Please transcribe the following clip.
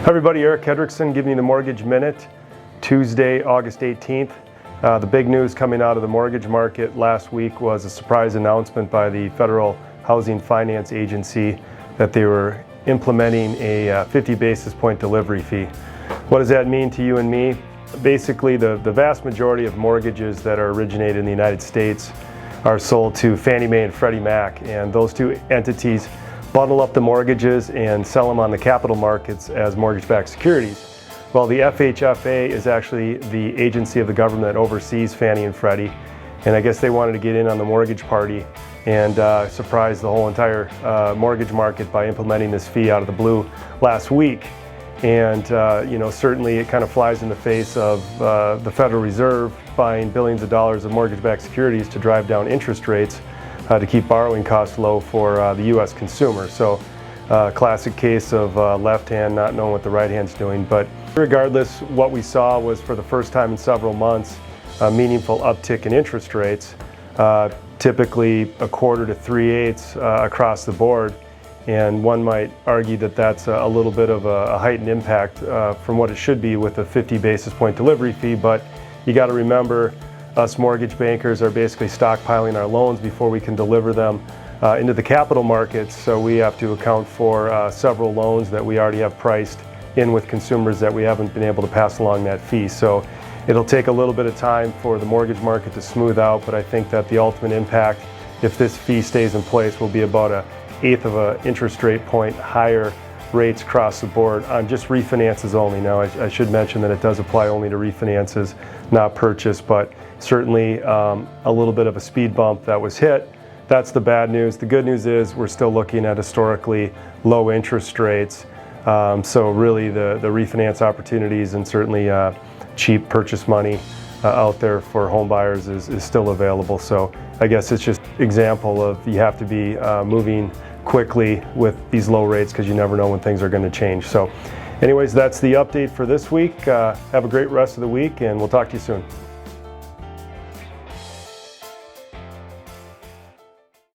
Hi everybody, Eric Hedrickson giving you the Mortgage Minute, Tuesday, August 18th. The big news coming out of the mortgage market last week was a surprise announcement by the Federal Housing Finance Agency that they were implementing a 50 basis point delivery fee. What does that mean to you and me? Basically, the vast majority of mortgages that are originated in the United States are sold to Fannie Mae and Freddie Mac, and those two entities bundle up the mortgages and sell them on the capital markets as mortgage-backed securities. Well, the FHFA is actually the agency of the government that oversees Fannie and Freddie, and I guess they wanted to get in on the mortgage party and surprise the whole entire mortgage market by implementing this fee out of the blue last week. And certainly it kind of flies in the face of the Federal Reserve buying billions of dollars of mortgage-backed securities to drive down interest rates to keep borrowing costs low for the U.S. consumer. So classic case of left hand not knowing what the right hand's doing. But regardless, what we saw was, for the first time in several months, a meaningful uptick in interest rates, typically 1/4 to 3/8 across the board. And one might argue that that's a little bit of a heightened impact from what it should be with a 50 basis point delivery fee. But you got to remember, us mortgage bankers are basically stockpiling our loans before we can deliver them into the capital markets. So we have to account for several loans that we already have priced in with consumers that we haven't been able to pass along that fee. So it'll take a little bit of time for the mortgage market to smooth out, but I think that the ultimate impact, if this fee stays in place, will be about 1/8 of an interest rate point higher rates across the board on just refinances only. Now, I should mention that it does apply only to refinances, not purchase, but certainly a little bit of a speed bump that was hit. That's the bad news. The good news is we're still looking at historically low interest rates. So really the refinance opportunities and certainly cheap purchase money out there for home buyers is still available. So I guess it's just an example of you have to be moving quickly with these low rates, because you never know when things are going to change. So anyways, that's the update for this week. Have a great rest of the week, and we'll talk to you soon.